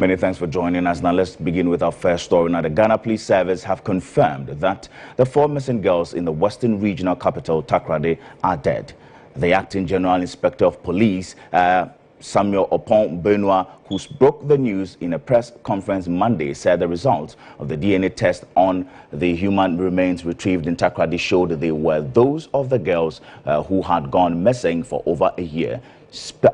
Many thanks for joining us. Now let's begin with our first story. Now the Ghana Police Service have confirmed that the 4 missing girls in the Western Regional Capital, Takoradi, are dead. The Acting General Inspector of Police, Samuel Opon Benoit, who broke the news in a press conference Monday, said the results of the DNA test on the human remains retrieved in Takoradi showed they were those of the girls who had gone missing for over a year,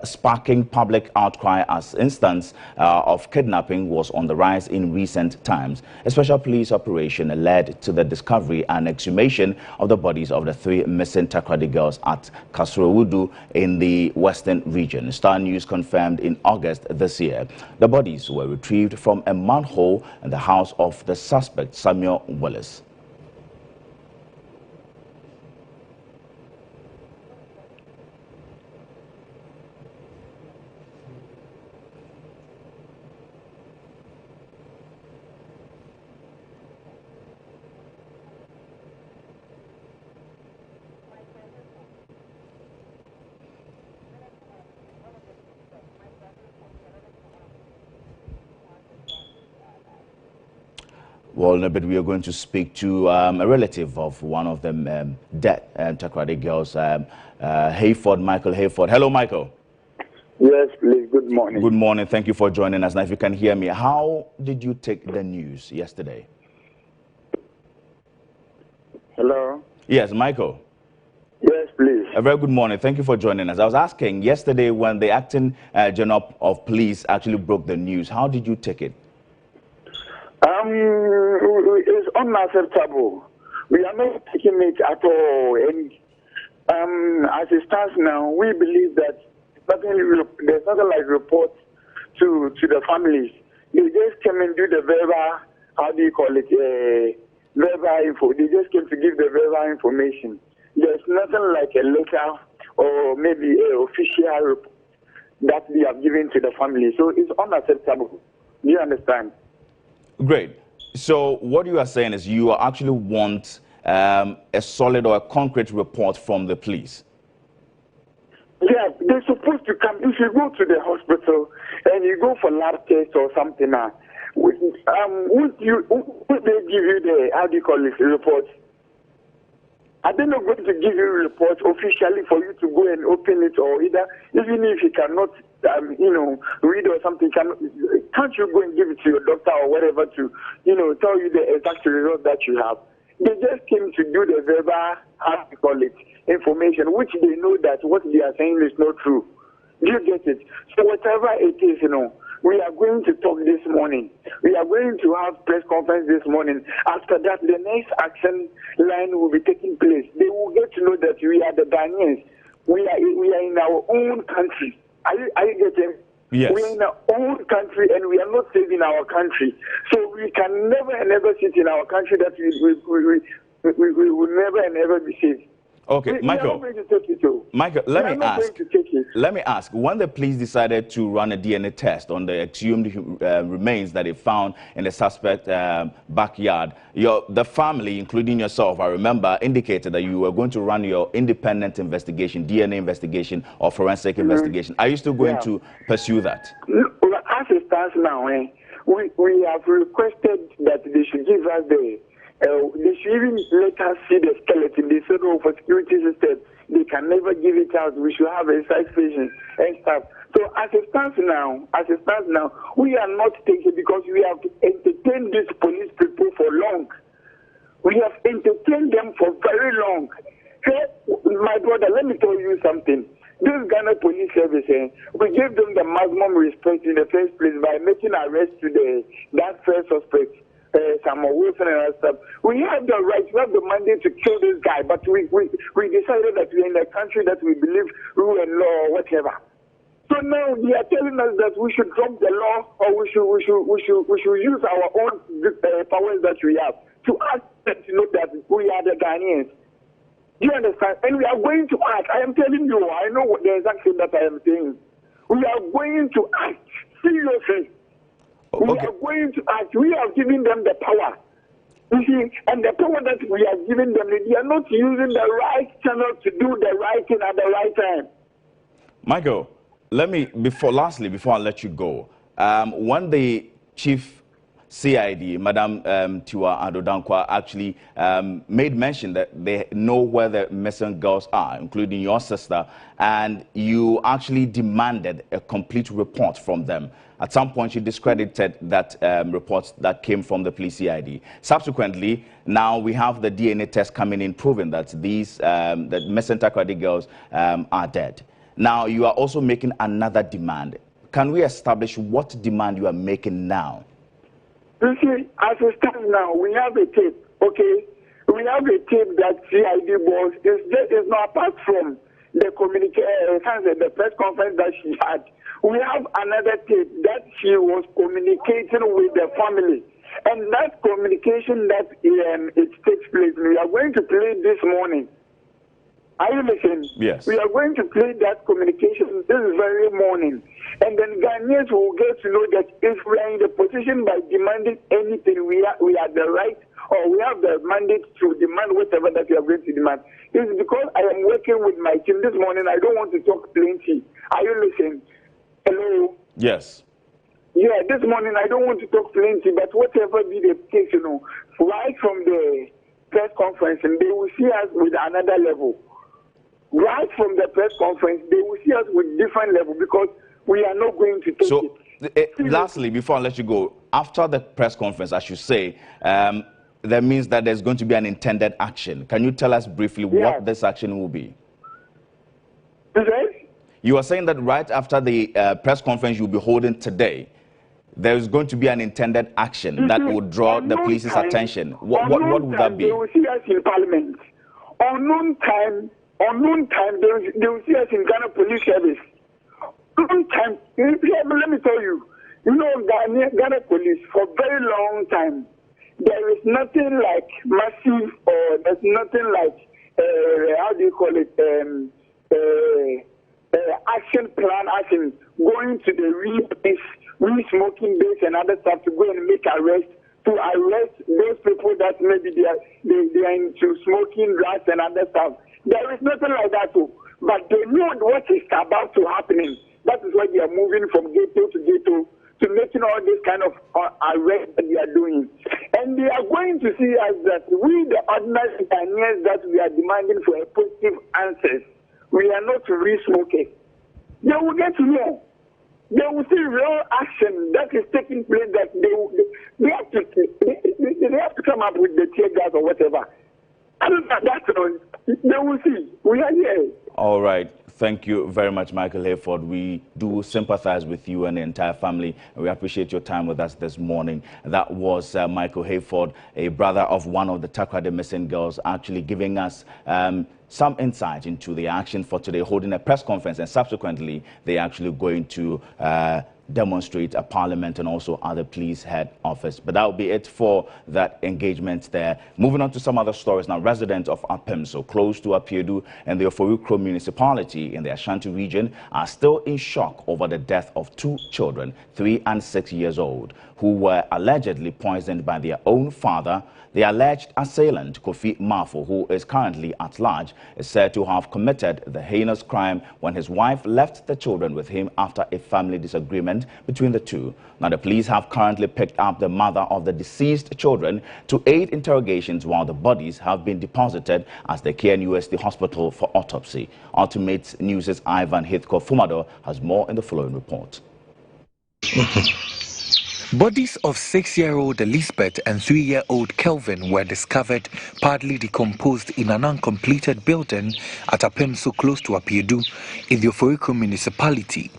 sparking public outcry as instance of kidnapping was on the rise in recent times. A special police operation led to the discovery and exhumation of the bodies of the 3 missing Takoradi girls at Kasrowudu in the Western region. Star News confirmed in August this year. The bodies were retrieved from a manhole in the house of the suspect, Samuel Willis. Well, in a bit, we are going to speak to a relative of one of them dead Takoradi girls, Hayford, Michael Hayford. Hello, Michael. Yes, please. Good morning. Good morning. Thank you for joining us. Now, if you can hear me, how did you take the news yesterday? Hello? Yes, Michael. Yes, please. A very good morning. Thank you for joining us. I was asking yesterday when the Acting General of Police actually broke the news, how did you take it? It's unacceptable. We are not taking it at all. And as it stands now, we believe that there's nothing like report to the families. They just came and do the verbal, how do you call it, verbal info. They just came to give the verbal information. There's nothing like a letter or maybe an official report that they have given to the family. So it's unacceptable. Do you understand? Great. So what you are saying is you actually want a solid or a concrete report from the police. Yeah, they're supposed to come. If you go to the hospital and you go for lab test or something, would they give you the, how do you call it, report? Are they not going to give you a report officially for you to go and open it, or either, even if you cannot, read or something, can't you go and give it to your doctor or whatever to, tell you the exact result that you have? They just came to do the verbal, how do you call it, information, which they know that what they are saying is not true. Do you get it? So whatever it is, we are going to talk this morning. We are going to have press conference this morning. After that, the next action line will be taking place. They will get to know that we are the Ghanaians. We are in our own country. Are you getting? Yes. We are in our own country and we are not safe in our country. So we can never and ever sit in our country that we will never and ever be safe. Okay, Michael. Michael, let me ask. When the police decided to run a DNA test on the exhumed remains that they found in the suspect backyard, the family, including yourself, I remember, indicated that you were going to run your independent investigation, DNA investigation or forensic investigation. Are you still going to pursue that? As it stands now, we have requested that they should give us they should even let us see the skeleton. They said, for security system, they can never give it out. We should have a site patient and stuff. So as it stands now, we are not taking, because we have entertained these police people for long. We have entertained them for very long. Hey, my brother, let me tell you something. This Ghana Police Service, we gave them the maximum respect in the first place by making arrest to that first suspect. Samuel Wilson and stuff. We have the right, we have the mandate to kill this guy, but we decided that we're in a country that we believe rule and law or whatever. So now they are telling us that we should drop the law, or we should use our own powers that we have to ask them to know that we are the Ghanaians. Do you understand? And we are going to act. I am telling you, I know what the exact thing that I am saying. We are going to act seriously. We are going to act. We are giving them the power. You see, and the power that we are giving them, they are not using the right channel to do the right thing at the right time. Michael, let me, before I let you go, when the chief CID, Madam Tiwa Adodankwa, actually made mention that they know where the missing girls are, including your sister, and you actually demanded a complete report from them. At some point, you discredited that report that came from the police CID. Subsequently, now we have the DNA test coming in proving that these the missing Takoradi girls are dead. Now, you are also making another demand. Can we establish what demand you are making now? You see, as it stands now, we have a tape, okay? We have a tape that CID boss is not apart from the the press conference that she had. We have another tape that she was communicating with the family. And that communication that it takes place, we are going to play this morning. Are you listening? Yes. We are going to play that communication this very morning. And then Ghanaians will get to know that if we are in the position by demanding anything, we have the right or we have the mandate to demand whatever that we are going to demand. It's because I am working with my team this morning. I don't want to talk plenty. Are you listening? Hello? Yes. Yeah, this morning I don't want to talk plenty, but whatever be the case, right from the press conference, and they will see us with another level. Right from the press conference, they will see us with different level because we are not going to take it. Lastly, before I let you go, after the press conference, I should say, that means that there's going to be an intended action. Can you tell us briefly what this action will be? You are saying that right after the press conference you'll be holding today, there is going to be an intended action that will draw the police's attention. What would that be? They will see us in Parliament. Unknown time, they will see us in Ghana Police Service. Long time, let me tell you, Ghana Police, for a very long time, there is nothing like massive or there's nothing like, how do you call it, action plan, as in going to the re-smoking base and other stuff to go and make arrests, to arrest those people that maybe they are into smoking drugs and other stuff. There is nothing like that too. But they know what is about to happening. That is why they are moving from ghetto to ghetto to making all this kind of arrests that they are doing. And they are going to see us that we, the ordinary Ghanaians, that we are demanding for a positive answers. We are not re-smokers. They will get to know. They will see real action that is taking place, that they have to come up with the tear gas or whatever. And they will see. We are here. All right. Thank you very much, Michael Hayford. We do sympathize with you and the entire family, and we appreciate your time with us this morning. That was Michael Hayford, a brother of one of the Takoradi missing girls, actually giving us some insight into the action for today, holding a press conference, and subsequently they're actually going to demonstrate at Parliament and also other police head office. But that will be it for that engagement there. Moving on to some other stories now. Residents of Apemso, close to Apiedu and the Oforikro municipality in the Ashanti region, are still in shock over the death of two children, 3 and 6 years old, who were allegedly poisoned by their own father. The alleged assailant, Kofi Mafo, who is currently at large, is said to have committed the heinous crime when his wife left the children with him after a family disagreement between the two. Now, the police have currently picked up the mother of the deceased children to aid interrogations, while the bodies have been deposited at the KNUST hospital for autopsy. Ultimate News' Ivan Hithko Fumado has more in the following report. Bodies of 6-year-old Elizabeth and 3-year-old Kelvin were discovered partly decomposed in an uncompleted building at Apemso, close to Apiedu, in the Oforikro municipality.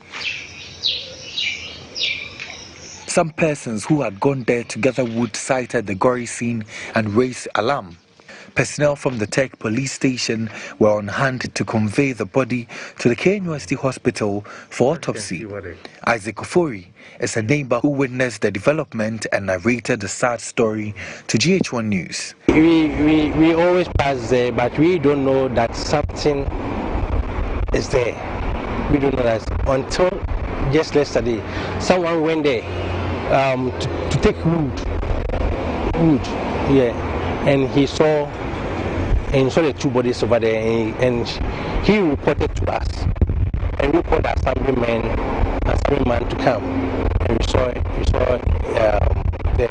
Some persons who had gone there together would cited the gory scene and raised alarm. Personnel from the Tech police station were on hand to convey the body to the KNUST hospital for autopsy. Isaac Ofori is a neighbor who witnessed the development and narrated the sad story to GH1 News. We always pass there, but we don't know that something is there. We don't know that until just yesterday. Someone went there to take wood, and he saw the two bodies over there, and he reported to us, and we called the assemblyman to come, and we saw the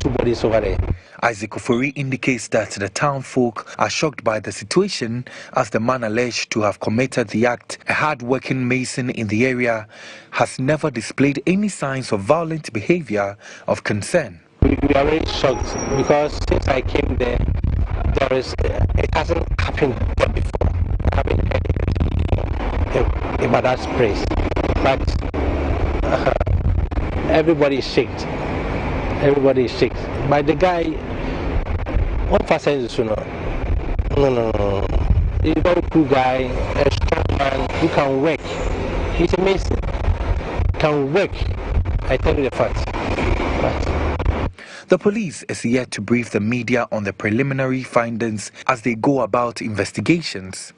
two bodies over there. Isaac Ofori indicates that the town folk are shocked by the situation, as the man alleged to have committed the act, a hard-working mason in the area, has never displayed any signs of violent behavior of concern. We are really shocked because since I came there, it hasn't happened before. I haven't heard about that place, but everybody is shocked. Everybody is shocked. But the guy, one person is no. He's a very cool guy, a strong man who can work. He's amazing. Can work. I tell you the facts. The police is yet to brief the media on the preliminary findings as they go about investigations.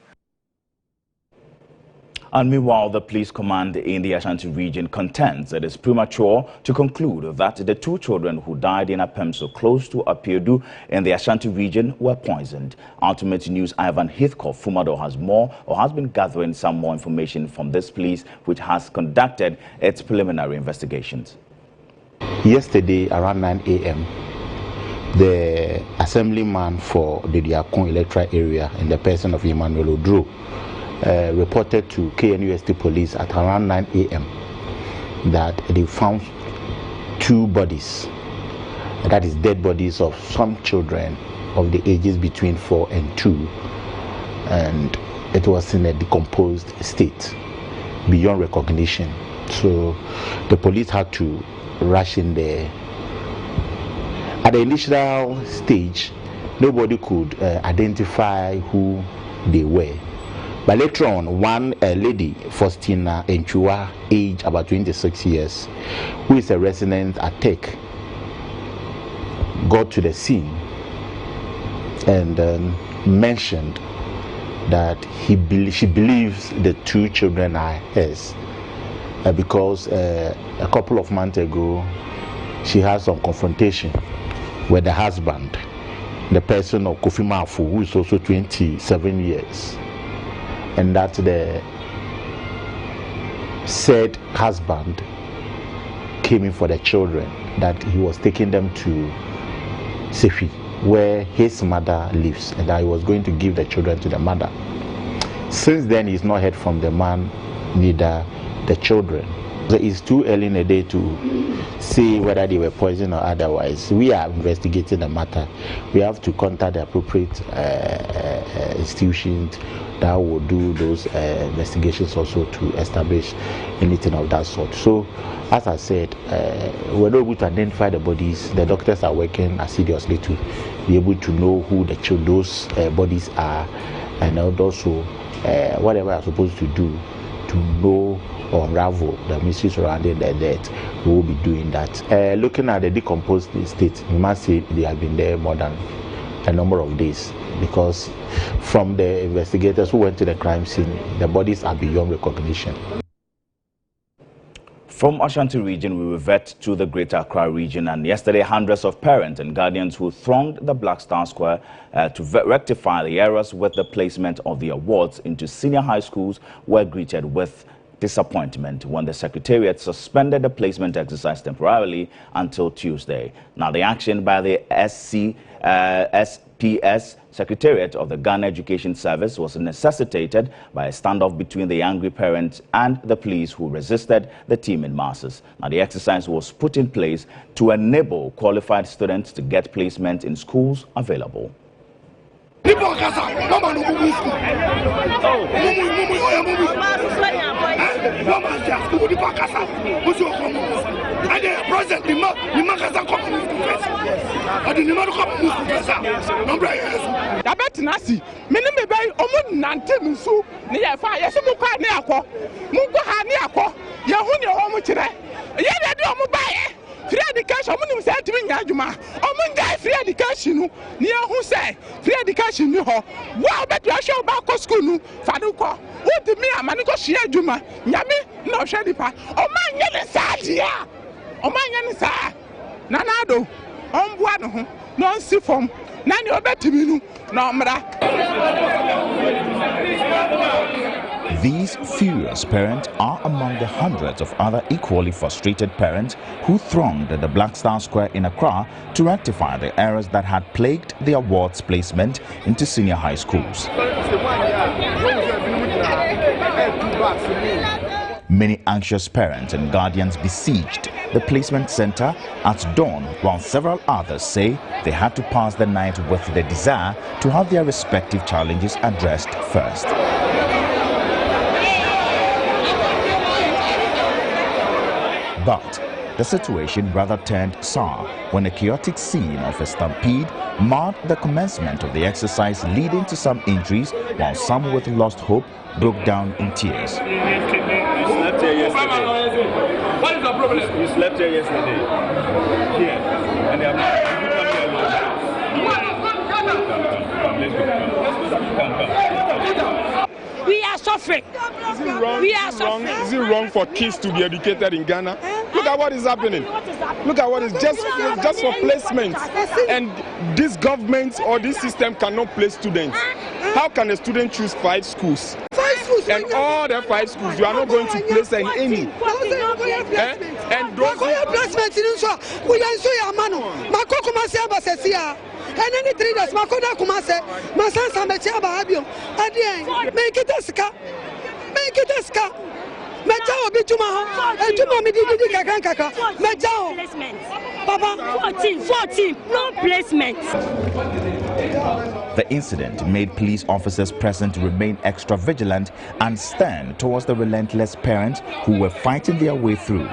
And meanwhile, the police command in the Ashanti region contends it is premature to conclude that the two children who died in Apemso close to Apiedu in the Ashanti region were poisoned. Ultimate News Ivan Heathcote Fumado has been gathering some more information from this police, which has conducted its preliminary investigations. Yesterday around 9 a.m., the assemblyman for the Diakon electoral area in the person of Emmanuel Odro reported to KNUST police at around 9 a.m. that they found two bodies, that is dead bodies of some children of the ages between 4 and 2, and it was in a decomposed state beyond recognition. So the police had to rush in there. At the initial stage, nobody could identify who they were. But later on, one lady, Faustina Enchua, age about 26 years, who is a resident at Tech, got to the scene and mentioned that she believes the two children are hers because a couple of months ago, she had some confrontation with the husband, the person of Kofi Mafu, who is also 27 years. And that the said husband came in for the children, that he was taking them to Sefi, where his mother lives, and that he was going to give the children to the mother. Since then, he's not heard from the man, neither the children. It's too early in the day to see whether they were poisoned or otherwise. We are investigating the matter. We have to contact the appropriate institutions that will do those investigations also to establish anything of that sort. So, as I said, we're not able to identify the bodies. The doctors are working assiduously to be able to know who those bodies are, and also whatever we are supposed to do to know or unravel the mystery surrounding their death. We will be doing that. Looking at the decomposed state, we must say they have been there more than a number of days, because from the investigators who went to the crime scene, the bodies are beyond recognition. From Ashanti region, we revert to the Greater Accra region, and yesterday hundreds of parents and guardians who thronged the Black Star Square to rectify the errors with the placement of the awards into senior high schools were greeted with disappointment when the Secretariat suspended the placement exercise temporarily until Tuesday. Now, the action by the SPS Secretariat of the Ghana Education Service was necessitated by a standoff between the angry parents and the police, who resisted the team in masses. Now, the exercise was put in place to enable qualified students to get placement in schools available. Free education, I'm saying to me, Yajuma. Free education, near who say free education, you ho. Wow, but you are sure about school, Faduko. What the me, a manico share Juma, Yami, no shadipa. Oh, man, yan is sad, yeah. Oh, man, yan is sad. Nanado, one, no see from Nani, or better, no, mother. These furious parents are among the hundreds of other equally frustrated parents who thronged the Black Star Square in Accra to rectify the errors that had plagued the awards placement into senior high schools. Many anxious parents and guardians besieged the placement center at dawn, while several others say they had to pass the night with the desire to have their respective challenges addressed first. But the situation rather turned sour when a chaotic scene of a stampede marred the commencement of the exercise, leading to some injuries, while some with lost hope broke down in tears. You slept here yesterday. What is the problem? You slept here yesterday. Here. And they have not. We are suffering. Is it wrong for kids to be educated in Ghana? Look at what is happening. Look at what is just for placement. And this government or this system cannot place students. How can a student choose 5 schools? And all the 5 schools, you are not going to place in any. And those placement and any 3 days, Makoda Kumase, Masansa Mechaba Abio, Adien, make it a ska, Mejao Bituma, and Tuma Midika, Mejao, Papa, 14, no placement. The incident made police officers present remain extra vigilant and stern towards the relentless parents who were fighting their way through.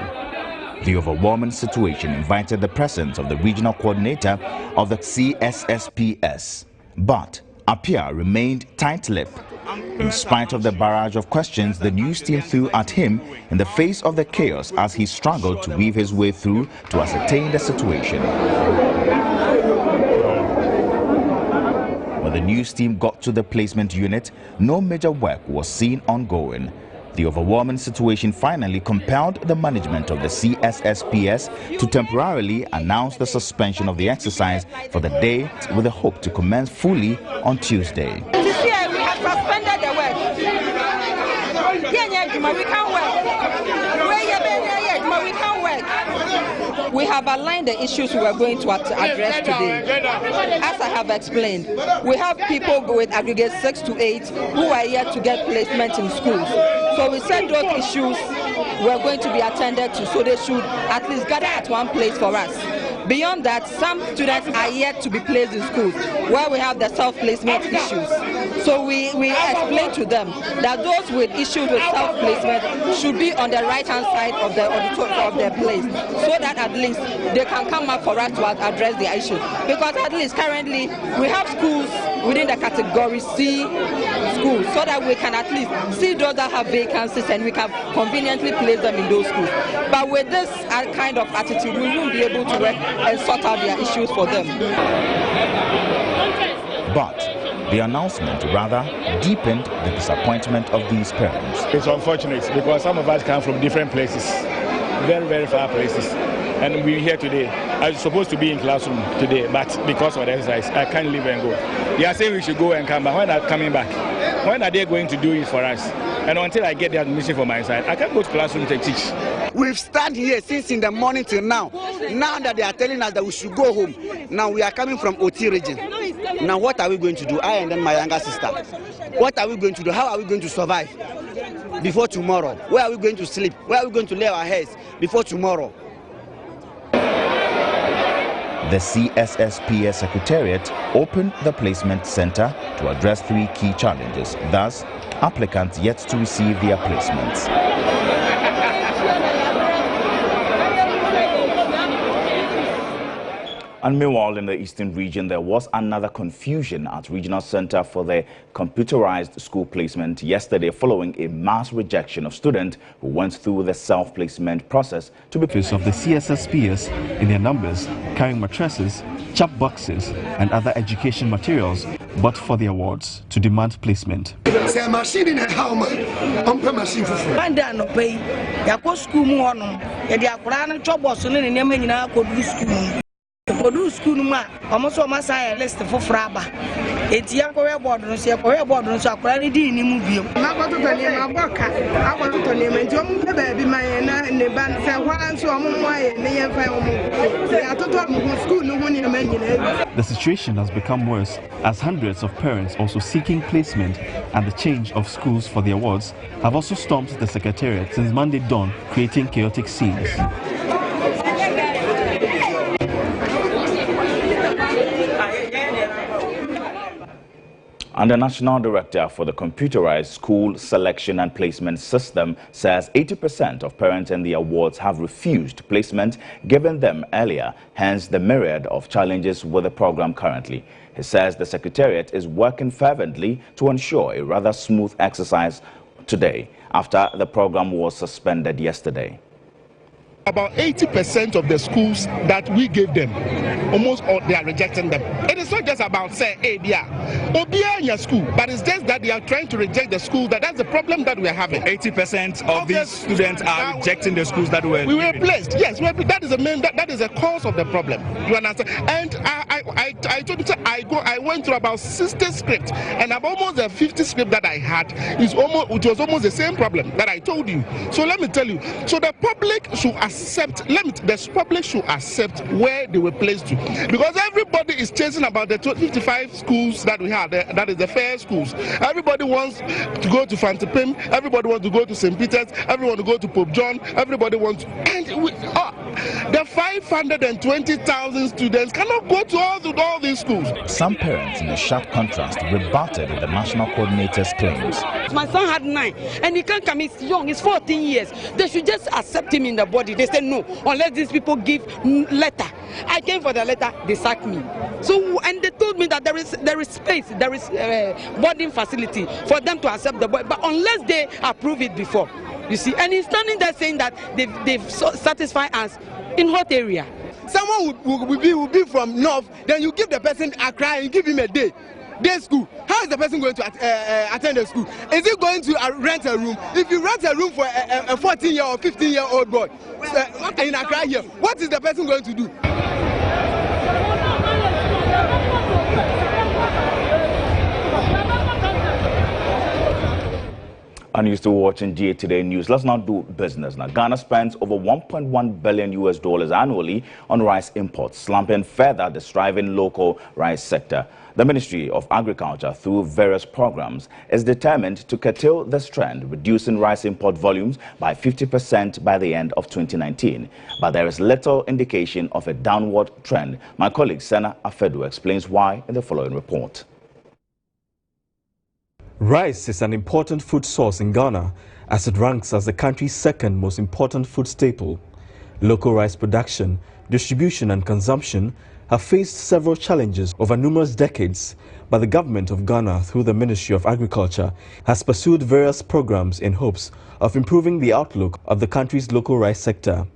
The overwhelming situation invited the presence of the regional coordinator of the CSSPS, but Apia remained tight-lipped. In spite of the barrage of questions the news team threw at him in the face of the chaos as he struggled to weave his way through to ascertain the situation. When the news team got to the placement unit, no major work was seen ongoing. The overwhelming situation finally compelled the management of the CSSPS to temporarily announce the suspension of the exercise for the day, with the hope to commence fully on Tuesday. This year we have suspended the work. We can't work. We have aligned the issues we are going to address today. As I have explained, we have people with aggregate 6 to 8 who are here to get placement in schools. So we said those issues were going to be attended to, so they should at least gather at one place for us. Beyond that, some students are yet to be placed in schools where we have the self-placement issues. So we explained to them that those with issues with self-placement should be on the right-hand side of the auditorium of their place, so that at least they can come up for us to address their issues. Because at least currently we have schools within the category C schools, so that we can at least see those that have vacancies and we can conveniently place them in those schools. But with this kind of attitude, we won't be able to work and sort out their issues for them. But the announcement rather deepened the disappointment of these parents. It's unfortunate because some of us come from different places, very, very far places. And we're here today. I was supposed to be in classroom today, but because of the exercise, I can't leave and go. They are saying we should go and come back. When are they coming back? When are they going to do it for us? And until I get the admission for my side, I can't go to classroom to teach. We've stand here since in the morning till now. Now that they are telling us that we should go home, now we are coming from OT region. Now what are we going to do? I and then my younger sister. What are we going to do? How are we going to survive before tomorrow? Where are we going to sleep? Where are we going to lay our heads before tomorrow? The CSSPS Secretariat opened the placement center to address 3 key challenges. Thus, applicants yet to receive their placements. And meanwhile, in the eastern region, there was another confusion at Regional Center for the Computerized School Placement yesterday, following a mass rejection of students who went through the self-placement process to be of the CSSPS in their numbers, carrying mattresses, chap boxes, and other education materials, but for the awards to demand placement. Odu school ma almost almost I list for fraba. It's young Korea board, no see a Korea board, no so I did in movie. I got to name my book. I want to name it. Don't baby my and the band say one so I'm why and school. The situation has become worse as hundreds of parents also seeking placement and the change of schools for the awards have also stormed the secretariat since Monday dawn, creating chaotic scenes. And the National Director for the Computerized School Selection and Placement System says 80% of parents in the awards have refused placement given them earlier, hence the myriad of challenges with the program currently. He says the Secretariat is working fervently to ensure a rather smooth exercise today after the program was suspended yesterday. About 80% of the schools that we gave them, almost all they are rejecting them. It is not just about say in your school, but it's just that they are trying to reject the school. That's the problem that we are having. 80% of these students are rejecting the schools that we were placed. Yes, that is the main. That is the cause of the problem. You understand? And I told you, I went through about 60 scripts, and about almost the 50 script that I had it was almost the same problem that I told you. So let me tell you. So the public should the public should accept where they were placed to, because everybody is chasing about the 55 schools that we have. That is the fair schools. Everybody wants to go to Fantipim. Everybody wants to go to St. Peter's. Everyone to go to Pope John. Everybody wants, the 520,000 students cannot go to all these schools. Some parents, in a sharp contrast, rebutted the national coordinator's claims. My son had 9, and he can't come. He's young. He's 14 years. They should just accept him in the body. They said no, unless these people give letter. I came for the letter. They sacked me. So, and they told me that there is space, there is boarding facility for them to accept the boy, but unless they approve it before, you see. And he's standing there saying that they've satisfied us in what area? Someone will be from north, then you give the person a cry and give him a day school. How is the person going to attend the school? Is he going to rent a room? If you rent a room for a 14-year or 15-year-old boy in Accra here, what is the person going to do? And you're still watching GHToday News. Let's now do business. Now, Ghana spends over $1.1 billion annually on rice imports, slumping further the thriving local rice sector. The Ministry of Agriculture, through various programs, is determined to curtail this trend, reducing rice import volumes by 50% by the end of 2019. But there is little indication of a downward trend. My colleague Senna Afedu explains why in the following report. Rice is an important food source in Ghana as it ranks as the country's second most important food staple. Local rice production, distribution and consumption have faced several challenges over numerous decades, but the government of Ghana, through the Ministry of Agriculture, has pursued various programs in hopes of improving the outlook of the country's local rice sector.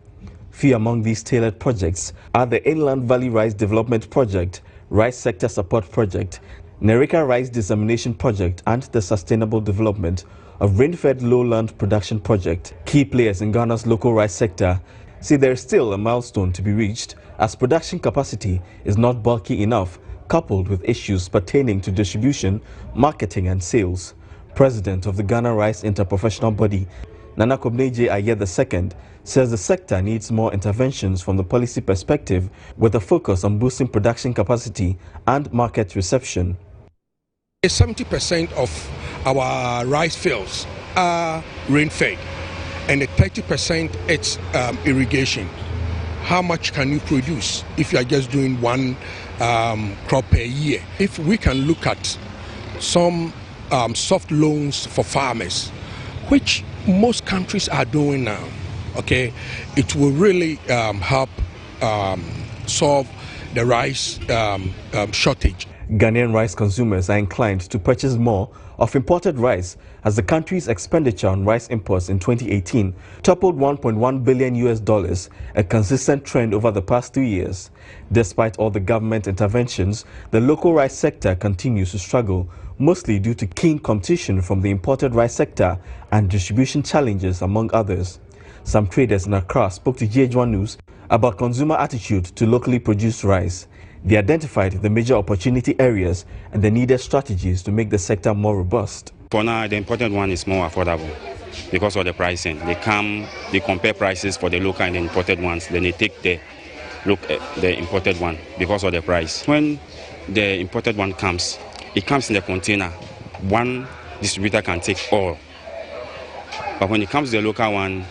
Few among these tailored projects are the Inland Valley Rice Development Project, Rice Sector Support Project, Nerika Rice Dissemination Project, and the Sustainable Development of Rain-Fed Lowland Production Project. Key players in Ghana's local rice sector say there is still a milestone to be reached as production capacity is not bulky enough, coupled with issues pertaining to distribution, marketing and sales. President of the Ghana Rice Interprofessional Body, Nana Kobneje Aye II, says the sector needs more interventions from the policy perspective with a focus on boosting production capacity and market reception. 70% of our rice fields are rain-fed, and 30% it's irrigation. How much can you produce if you are just doing one crop per year? If we can look at some soft loans for farmers, which most countries are doing now, okay, it will really help solve the rice shortage. Ghanaian rice consumers are inclined to purchase more of imported rice as the country's expenditure on rice imports in 2018 toppled $1.1 billion, a consistent trend over the past 3 years. Despite all the government interventions, the local rice sector continues to struggle, mostly due to keen competition from the imported rice sector and distribution challenges, among others. Some traders in Accra spoke to GH1 News about consumer attitude to locally produced rice. They identified the major opportunity areas and the needed strategies to make the sector more robust. For now, the imported one is more affordable because of the pricing. They compare prices for the local and the imported ones, then they take the imported one because of the price. When the imported one comes, it comes in the container. One distributor can take all. But when it comes to the local one,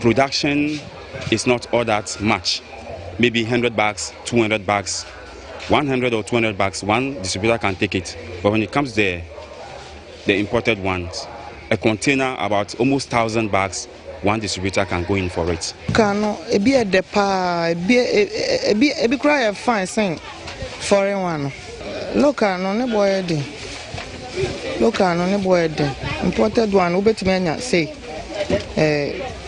production is not all that much. Maybe 100 bags, 200 bags, 100 or 200 bags, one distributor can take it. But when it comes to the imported ones, a container about almost 1,000 bags, one distributor can go in for it. Kano, ebi a depa, ebi cry a fine thing, foreign one. Local no ne boy de. Local no ne boy de. Imported one, ubetmenya say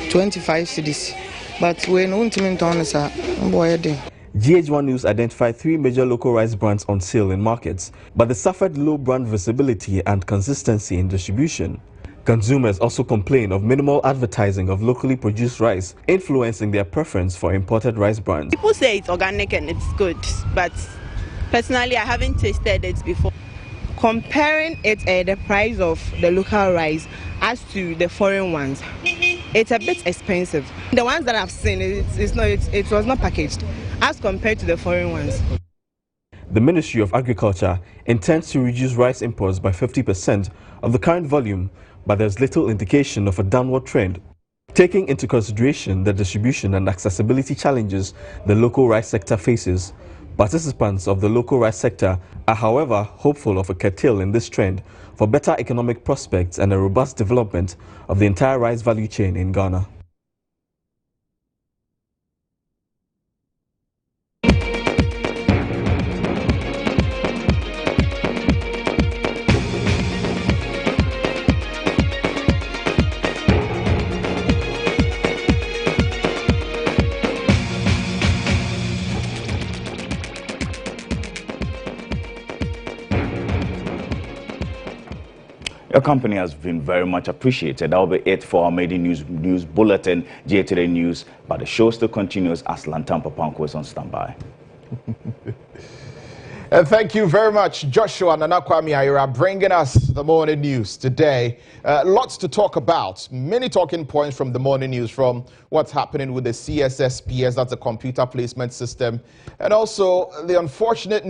25 cedis. But when ultimate on is a boy de. GH1 News identified 3 major local rice brands on sale in markets, but they suffered low brand visibility and consistency in distribution. Consumers also complain of minimal advertising of locally produced rice, influencing their preference for imported rice brands. People say it's organic and it's good, but personally I haven't tasted it before. Comparing it the price of the local rice as to the foreign ones, it's a bit expensive. The ones that I've seen, it was not packaged as compared to the foreign ones. The Ministry of Agriculture intends to reduce rice imports by 50% of the current volume, but there's little indication of a downward trend. Taking into consideration the distribution and accessibility challenges the local rice sector faces, participants of the local rice sector are, however, hopeful of a curtail in this trend for better economic prospects and a robust development of the entire rice value chain in Ghana. Your company has been very much appreciated. That will be it for our maiden news bulletin, GHToday News. But the show still continues as Lantam Papanko is on standby. And thank you very much, Joshua and Anakwami Ayura, bringing us the morning news today. Lots to talk about. Many talking points from the morning news, from what's happening with the CSSPS, that's a computer placement system, and also the unfortunate